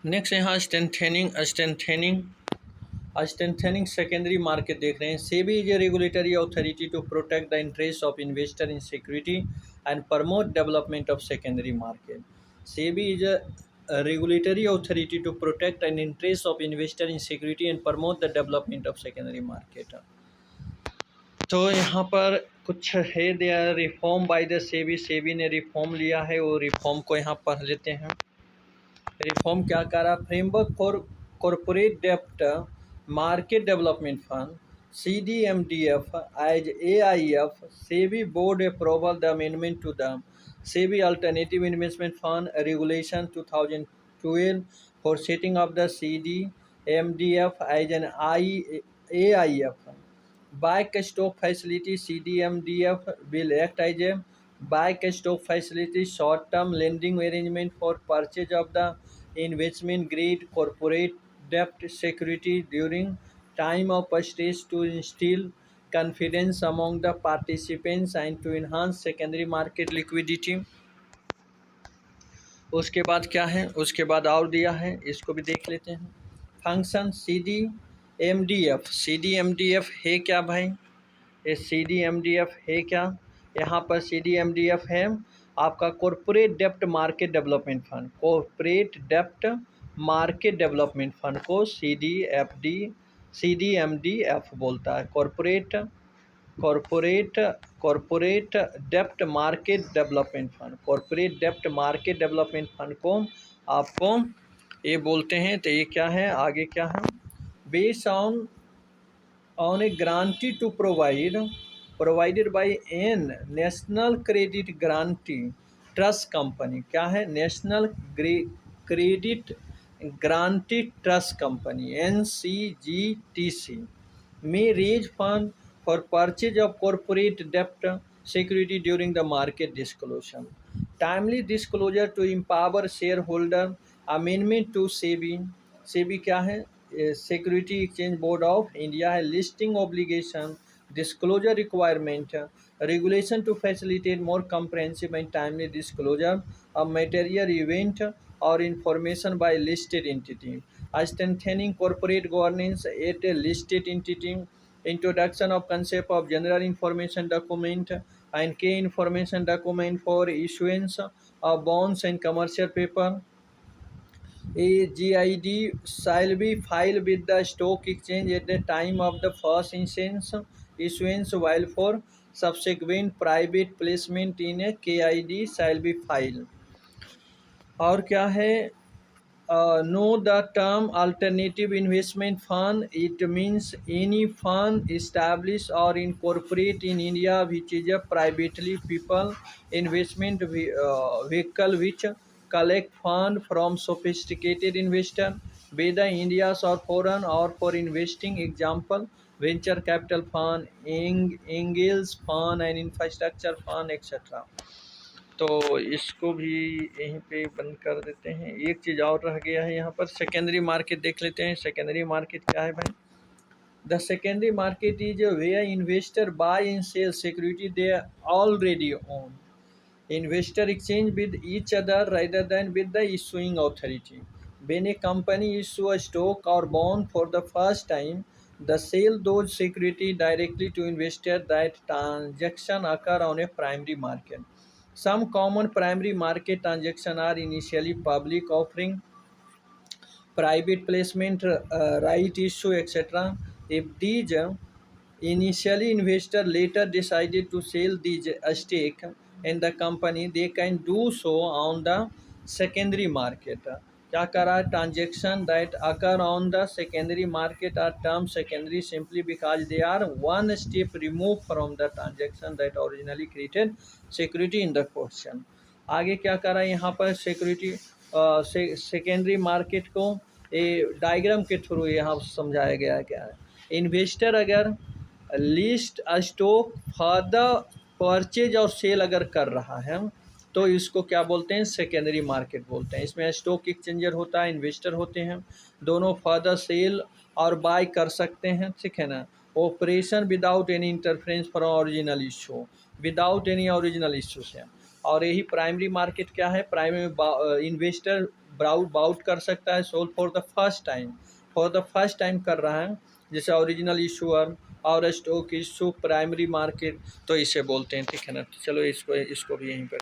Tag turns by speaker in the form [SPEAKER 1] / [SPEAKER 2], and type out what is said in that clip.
[SPEAKER 1] Next यहाँ स्ट्रेंथेनिंग secondary market देख रहे हैं। SEBI is a regulatory authority to protect the interest of investor in security and promote development of secondary market. SEBI is a regulatory authority to protect an interest of investor in security and promote the development of secondary market। तो यहाँ पर कुछ है दिया, reform by the SEBI. SEBI ने reform लिया है, वो रिफॉर्म को यहाँ पढ़ लेते हैं। रिफॉर्म क्या कर रहा? फ्रेमवर्क फॉर कॉरपोरेट डेप्ट market development fund CDMDF as AIF, SEBI board approval the amendment to the SEBI Alternative Investment Fund Regulation 2012 for setting up the CDMDF as an AIF. Backstop facility CDMDF will act as a backstop facility, short-term lending arrangement for purchase of the investment-grade corporate debt security during time of stress to instill confidence among the participants and to enhance secondary market liquidity। उसके बाद क्या है? उसके बाद और दिया है, इसको भी देख लेते हैं। फंक्शन CDMDF है क्या भाई? ये CDMDF है क्या? यहाँ पर CDMDF है आपका कॉरपोरेट डेप्ट मार्केट डेवलपमेंट फंड। कॉरपोरेट डेप्ट मार्केट डेवलपमेंट फंड को CDMDF बोलता है। कॉरपोरेट डेप्ट मार्केट डेवलपमेंट फंड, कॉरपोरेट डेप्ट मार्केट डेवलपमेंट फंड को आपको ये बोलते हैं। तो ये क्या है, आगे क्या है? Based on a guarantee to provided by an national credit guarantee trust company। क्या है? National credit guarantee trust company NCGTC may raise fund for purchase of corporate debt security during the market disclosure, timely disclosure to empower shareholder, amendment to SEBI क्या है? Security exchange board of India है। Listing obligation, disclosure requirement, regulation to facilitate more comprehensive and timely disclosure of material event और information by listed entity, strengthening corporate governance at a listed entity, introduction of concept of general information document and key information document for issuance of bonds and commercial paper। AGID shall be filed with the stock exchange at the time of the first issuance, while for subsequent private placement in a KID shall be filed। और क्या है? Know the term alternative investment fund. It means any fund established or incorporate in India which is a privately people investment vehicle which collect fund from sophisticated investor, whether India's or foreign, or for investing, example venture capital fund, angels fund and infrastructure fund etc। तो इसको भी यहीं पे बंद कर देते हैं। एक चीज़ और रह गया है यहाँ पर, सेकेंडरी मार्केट देख लेते हैं। सेकेंडरी मार्केट क्या है भाई? The secondary market is where investor buy and sell security they already own. Investor exchange with each other rather than with the issuing authority. When a company issue a stock or bond for the first time, the sale those security directly to investor. That transaction occur on a primary market. Some common primary market transactions are initially public offering, private placement, right issue etc. If these initially investor later decided to sell these stake in the company, they can do so on the secondary market। क्या करा? Transaction that occur on the secondary market are term secondary simply because they are one step remove from the transaction that originally created security in the question. आगे क्या करा यहाँ पर? Security secondary market को diagram के through यहाँ समझाया गया है। क्या है? इन्वेस्टर अगर लिस्ट स्टॉक फर्दर परचेज और सेल अगर कर रहा है तो इसको क्या बोलते हैं? सेकेंडरी मार्केट बोलते हैं। इसमें स्टॉक एक्सचेंजर होता है, इन्वेस्टर होते हैं, दोनों फर्दर सेल और बाय कर सकते हैं, ठीक है ना। Operation without any interference from original issue, without any original issue से। और यही प्राइमरी मार्केट क्या है? प्राइमरी इन्वेस्टर बाउट कर सकता है, sold for the first time कर रहा है, जैसे ओरिजिनल इशूअर और स्टॉक इशू प्राइमरी मार्केट, तो इसे बोलते हैं, ठीक है ना। तो चलो इसको भी यहीं पर